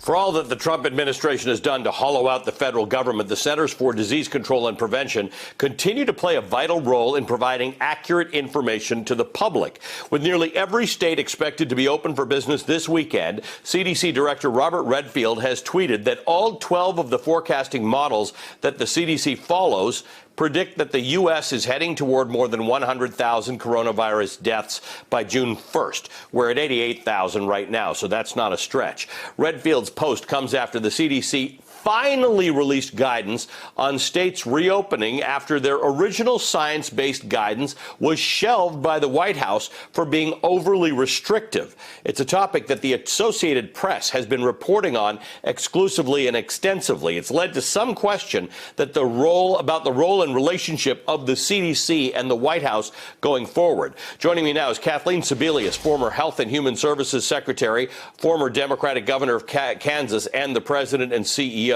For all that the Trump administration has done to hollow out the federal government, the Centers for Disease Control and Prevention continue to play a vital role in providing accurate information to the public. With nearly every state expected to be open for business this weekend, CDC Director Robert Redfield has tweeted that all 12 of the forecasting models that the CDC follows predict that the U.S. is heading toward more than 100,000 coronavirus deaths by June 1st. We're at 88,000 right now, so that's not a stretch. Redfield's post comes after the CDC finally released guidance on states reopening after their original science-based guidance was shelved by the White House for being overly restrictive. It's a topic that the Associated Press has been reporting on exclusively and extensively. It's led to some question that the role and relationship of the CDC and the White House going forward. Joining me now is Kathleen Sebelius, former Health and Human Services Secretary, former Democratic governor of Kansas, and the president and CEO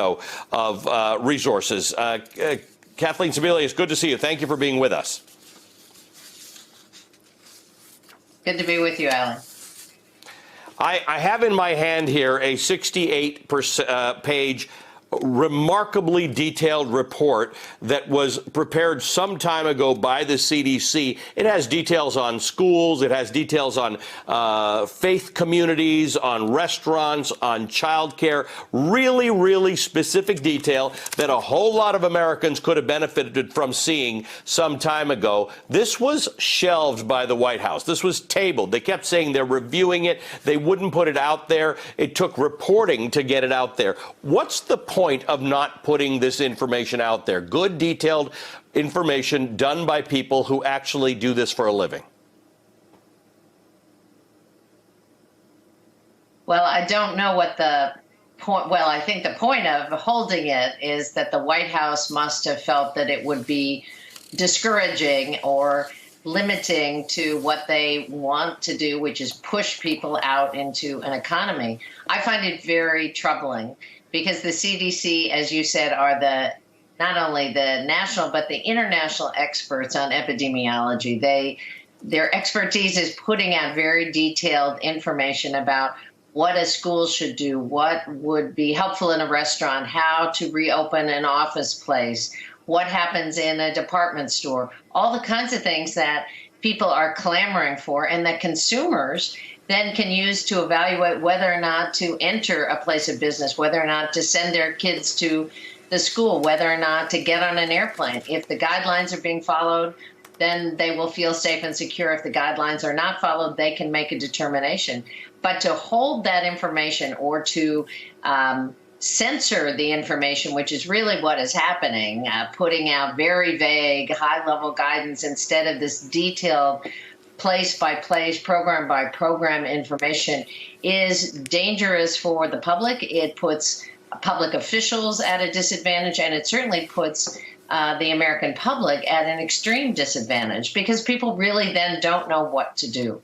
of Resources. Kathleen Sebelius, good to see you. Thank you for being with us. Good to be with you, Alan. I have in my hand here a 68-page remarkably detailed report that was prepared some time ago by the CDC. It has details on schools, it has details on faith communities, on restaurants, on childcare, really, really specific detail that a whole lot of Americans could have benefited from seeing some time ago. This was shelved by the White House. This was tabled. They kept saying they're reviewing it. They wouldn't put it out there. It took reporting to get it out there. What's the point of not putting this information out there? Good, detailed information done by people who actually do this for a living. Well, I don't know what the point. Well, I think the point of holding it is that the White House must have felt that it would be discouraging or limiting to what they want to do, which is push people out into an economy. I find it very troubling because the CDC, as you said, are not only the national but the international experts on epidemiology. Their expertise is putting out very detailed information about what a school should do, what would be helpful in a restaurant, how to reopen an office place, what happens in a department store, all the kinds of things that people are clamoring for and that consumers then can use to evaluate whether or not to enter a place of business, whether or not to send their kids to the school, whether or not to get on an airplane. If the guidelines are being followed, then they will feel safe and secure. If the guidelines are not followed, they can make a determination. But to hold that information or to censor the information, which is really what is happening, putting out very vague, high-level guidance instead of this detailed place-by-place, program-by-program information, is dangerous for the public. It puts public officials at a disadvantage, and it certainly puts the American public at an extreme disadvantage because people really then don't know what to do.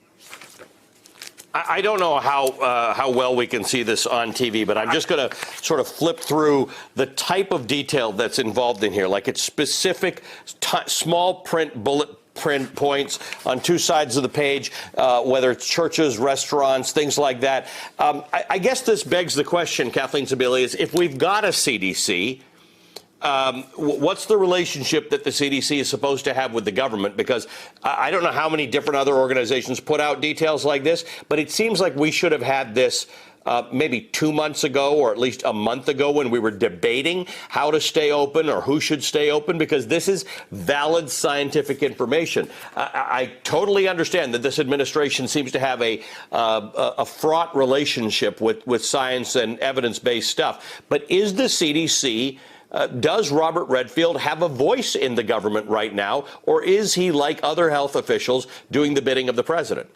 I don't know how well we can see this on TV, but I'm just going to sort of flip through the type of detail that's involved in here. Like it's specific, small print bullet print points on two sides of the page, whether it's churches, restaurants, things like that. I guess this begs the question, Kathleen Sebelius, if we've got a CDC, what's the relationship that the CDC is supposed to have with the government? Because I don't know how many different other organizations put out details like this, but it seems like we should have had this maybe 2 months ago or at least a month ago when we were debating how to stay open or who should stay open, because this is valid scientific information. I totally understand that this administration seems to have a fraught relationship with science and evidence-based stuff. But is the CDC does Robert Redfield have a voice in the government right now, or is he, like other health officials, doing the bidding of the president?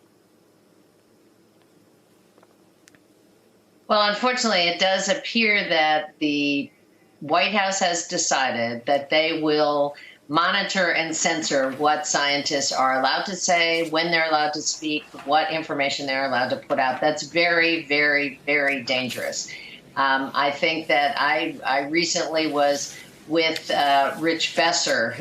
Well, unfortunately, it does appear that the White House has decided that they will monitor and censor what scientists are allowed to say, when they're allowed to speak, what information they're allowed to put out. That's very, very, very dangerous. I think that I recently was with Rich Besser,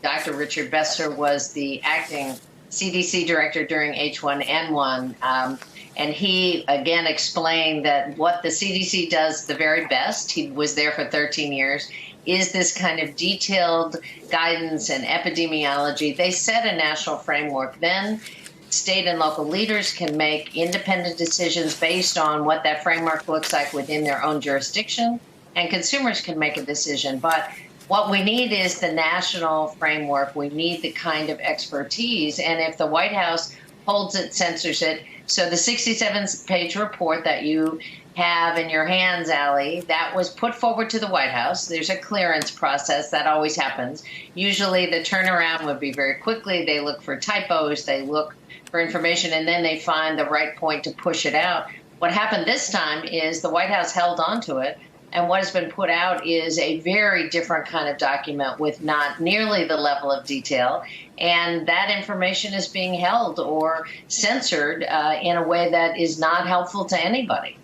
Dr. Richard Besser was the acting CDC director during H1N1. And he, again, explained that what the CDC does the very best, he was there for 13 years, is this kind of detailed guidance and epidemiology. They set a national framework. Then state and local leaders can make independent decisions based on what that framework looks like within their own jurisdiction, and consumers can make a decision. But what we need is the national framework. We need the kind of expertise. And if the White House holds it, censors it, so the 67-page report that you have in your hands, Allie, that was put forward to the White House. There's a clearance process that always happens. Usually the turnaround would be very quickly. They look for typos, they look for information, and then they find the right point to push it out. What happened this time is the White House held on to it, and what has been put out is a very different kind of document with not nearly the level of detail. And that information is being held or censored in a way that is not helpful to anybody.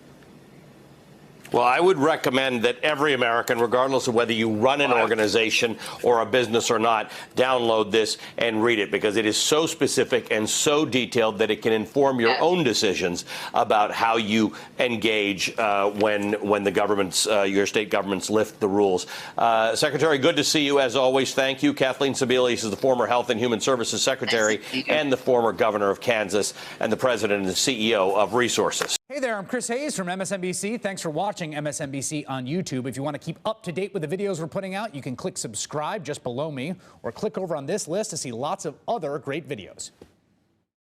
Well, I would recommend that every American, regardless of whether you run an organization or a business or not, download this and read it, because it is so specific and so detailed that it can inform your own decisions about how you engage when the governments, your state governments, lift the rules. Secretary, good to see you as always. Thank you. Kathleen Sebelius is the former Health and Human Services Secretary and the former governor of Kansas and the president and CEO of Resources. Hey there, I'm Chris Hayes from MSNBC. Thanks for watching MSNBC on YouTube. If you want to keep up to date with the videos we're putting out, you can click subscribe just below me or click over on this list to see lots of other great videos.